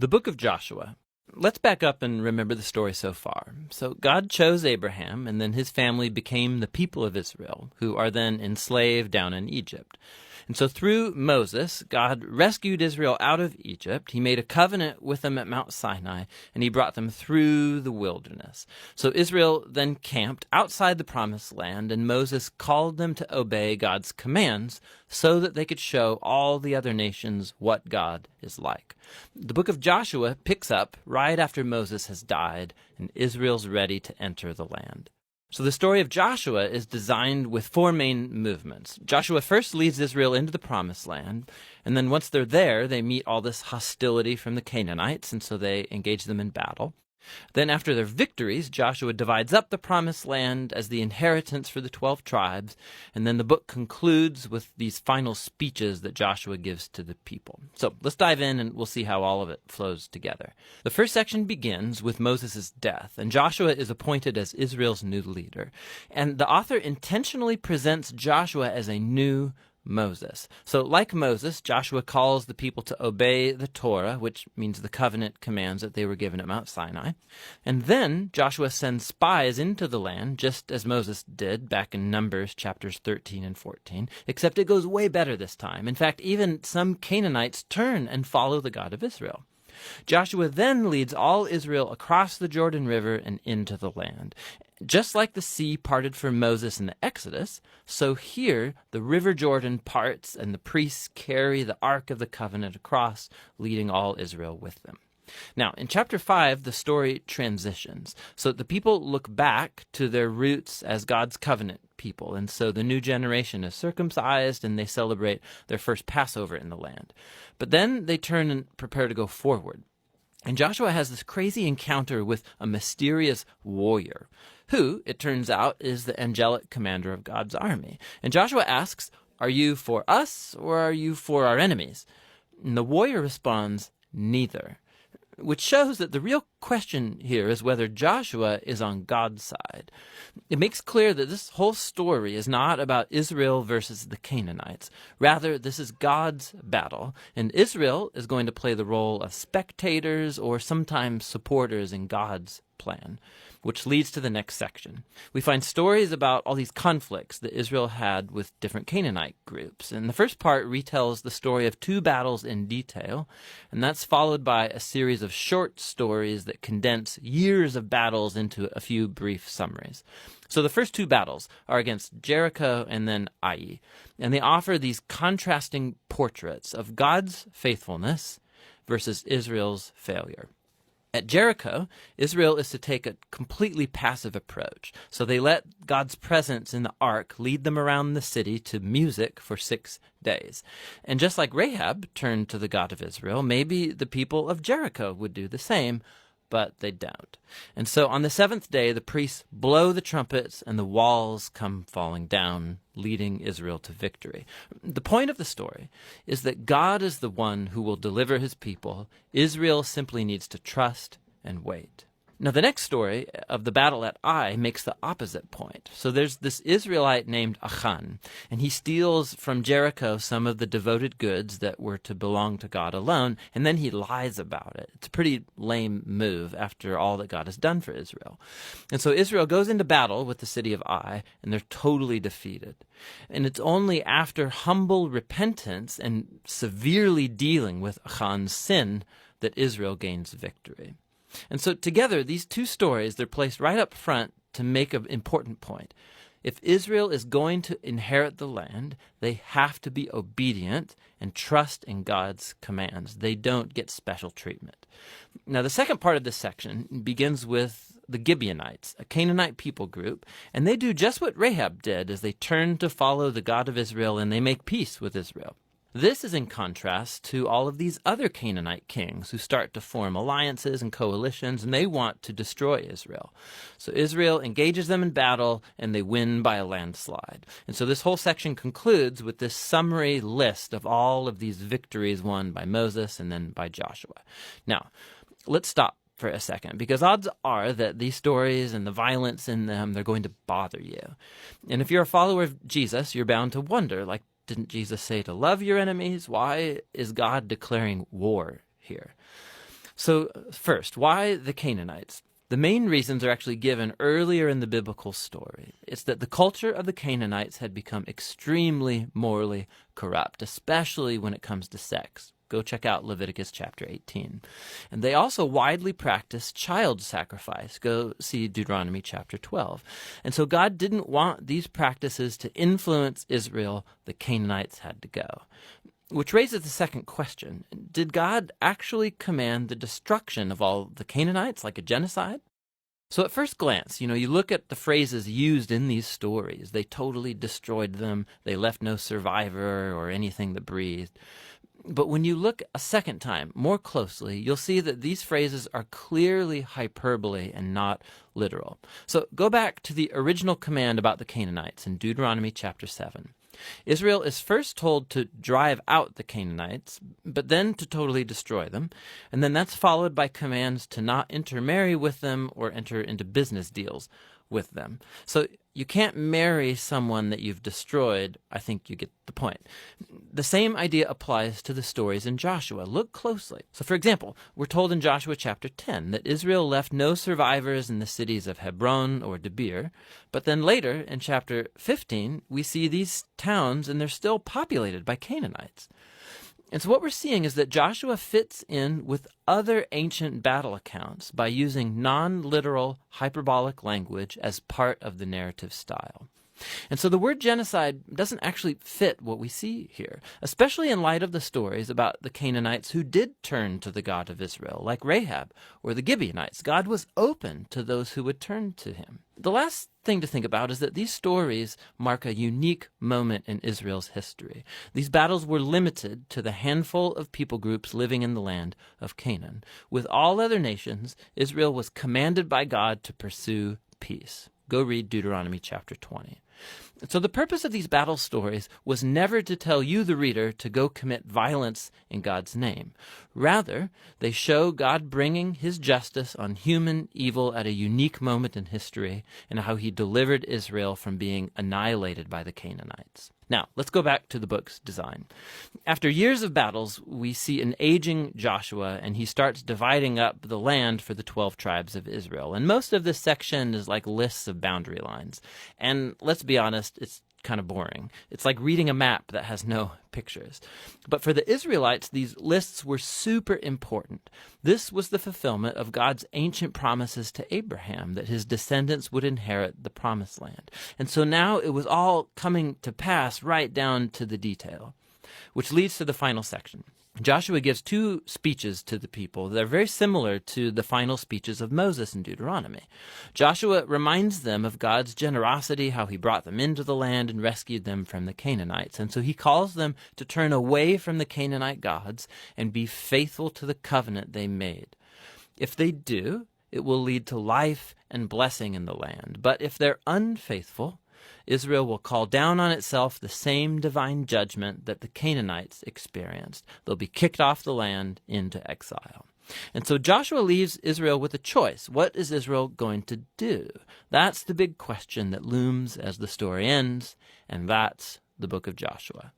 The book of Joshua. Let's back up and remember the story so far. So God chose Abraham, and then his family became the people of Israel, who are then enslaved down in Egypt. And so through Moses, God rescued Israel out of Egypt. He made a covenant with them at Mount Sinai, and he brought them through the wilderness. So Israel then camped outside the promised land, and Moses called them to obey God's commands so that they could show all the other nations what God is like. The book of Joshua picks up right after Moses has died, and Israel's ready to enter the land. So the story of Joshua is designed with four main movements. Joshua first leads Israel into the promised land, and then once they're there, they meet all this hostility from the Canaanites, and so they engage them in battle. Then after their victories, Joshua divides up the promised land as the inheritance for the 12 tribes, and then the book concludes with these final speeches that Joshua gives to the people. So let's dive in and we'll see how all of it flows together. The first section begins with Moses' death, and Joshua is appointed as Israel's new leader. And the author intentionally presents Joshua as a new Moses. So like Moses, Joshua calls the people to obey the Torah, which means the covenant commands that they were given at Mount Sinai. And then Joshua sends spies into the land, just as Moses did back in Numbers chapters 13 and 14, except it goes way better this time. In fact, even some Canaanites turn and follow the God of Israel. Joshua then leads all Israel across the Jordan River and into the land. Just like the sea parted for Moses in the Exodus, so here the river Jordan parts and the priests carry the Ark of the Covenant across, leading all Israel with them. Now, in chapter 5, the story transitions. So the people look back to their roots as God's covenant people, and so the new generation is circumcised and they celebrate their first Passover in the land. But then they turn and prepare to go forward. And Joshua has this crazy encounter with a mysterious warrior, who, it turns out, is the angelic commander of God's army. And Joshua asks, "Are you for us or are you for our enemies?" And the warrior responds, "Neither," which shows that the real question here is whether Joshua is on God's side. It makes clear that this whole story is not about Israel versus the Canaanites. Rather, this is God's battle, and Israel is going to play the role of spectators or sometimes supporters in God's plan, which leads to the next section. We find stories about all these conflicts that Israel had with different Canaanite groups. And the first part retells the story of two battles in detail, and that's followed by a series of short stories that condense years of battles into a few brief summaries. So the first two battles are against Jericho and then Ai, and they offer these contrasting portraits of God's faithfulness versus Israel's failure. At Jericho, Israel is to take a completely passive approach. So they let God's presence in the ark lead them around the city to music for 6 days. And just like Rahab turned to the God of Israel, maybe the people of Jericho would do the same, but they don't. And so on the 7th day, the priests blow the trumpets and the walls come falling down, leading Israel to victory. The point of the story is that God is the one who will deliver his people. Israel simply needs to trust and wait. Now, the next story of the battle at Ai makes the opposite point. So there's this Israelite named Achan, and he steals from Jericho some of the devoted goods that were to belong to God alone, and then he lies about it. It's a pretty lame move after all that God has done for Israel. And so Israel goes into battle with the city of Ai, and they're totally defeated. And it's only after humble repentance and severely dealing with Achan's sin that Israel gains victory. And so together, these two stories, they're placed right up front to make an important point. If Israel is going to inherit the land, they have to be obedient and trust in God's commands. They don't get special treatment. Now, the second part of this section begins with the Gibeonites, a Canaanite people group, and they do just what Rahab did as they turn to follow the God of Israel and they make peace with Israel. This is in contrast to all of these other Canaanite kings who start to form alliances and coalitions, and they want to destroy Israel. So Israel engages them in battle, and they win by a landslide. And so this whole section concludes with this summary list of all of these victories won by Moses and then by Joshua. Now, let's stop for a second, because odds are that these stories and the violence in them, they're going to bother you. And if you're a follower of Jesus, you're bound to wonder, like, didn't Jesus say to love your enemies? Why is God declaring war here? So first, why the Canaanites? The main reasons are actually given earlier in the biblical story. It's that the culture of the Canaanites had become extremely morally corrupt, especially when it comes to sex. Go check out Leviticus chapter 18. And they also widely practiced child sacrifice. Go see Deuteronomy chapter 12. And so God didn't want these practices to influence Israel. The Canaanites had to go. Which raises the second question. Did God actually command the destruction of all the Canaanites, like a genocide? So at first glance, you look at the phrases used in these stories. They totally destroyed them. They left no survivor or anything that breathed. But when you look a second time, more closely, you'll see that these phrases are clearly hyperbole and not literal. So go back to the original command about the Canaanites in Deuteronomy chapter 7. Israel is first told to drive out the Canaanites, but then to totally destroy them. And then that's followed by commands to not intermarry with them or enter into business deals with them. So you can't marry someone that you've destroyed. I think you get the point. The same idea applies to the stories in Joshua. Look closely. So for example, we're told in Joshua chapter 10 that Israel left no survivors in the cities of Hebron or Debir. But then later in chapter 15, we see these towns and they're still populated by Canaanites. And so what we're seeing is that Joshua fits in with other ancient battle accounts by using non-literal hyperbolic language as part of the narrative style. And so the word genocide doesn't actually fit what we see here, especially in light of the stories about the Canaanites who did turn to the God of Israel, like Rahab or the Gibeonites. God was open to those who would turn to him. The last thing to think about is that these stories mark a unique moment in Israel's history. These battles were limited to the handful of people groups living in the land of Canaan. With all other nations, Israel was commanded by God to pursue peace. Go read Deuteronomy chapter 20. So the purpose of these battle stories was never to tell you, the reader, to go commit violence in God's name. Rather, they show God bringing his justice on human evil at a unique moment in history and how he delivered Israel from being annihilated by the Canaanites. Now, let's go back to the book's design. After years of battles, we see an aging Joshua, and he starts dividing up the land for the 12 tribes of Israel. And most of this section is like lists of boundary lines. And let's be honest, it's kind of boring. It's like reading a map that has no pictures. But for the Israelites, these lists were super important. This was the fulfillment of God's ancient promises to Abraham that his descendants would inherit the promised land. And so now it was all coming to pass right down to the detail, which leads to the final section. Joshua gives two speeches to the people that are very similar to the final speeches of Moses in Deuteronomy. Joshua reminds them of God's generosity, how he brought them into the land and rescued them from the Canaanites. And so he calls them to turn away from the Canaanite gods and be faithful to the covenant they made. If they do, it will lead to life and blessing in the land. But if they're unfaithful, Israel will call down on itself the same divine judgment that the Canaanites experienced. They'll be kicked off the land into exile. And so Joshua leaves Israel with a choice. What is Israel going to do? That's the big question that looms as the story ends, and that's the book of Joshua.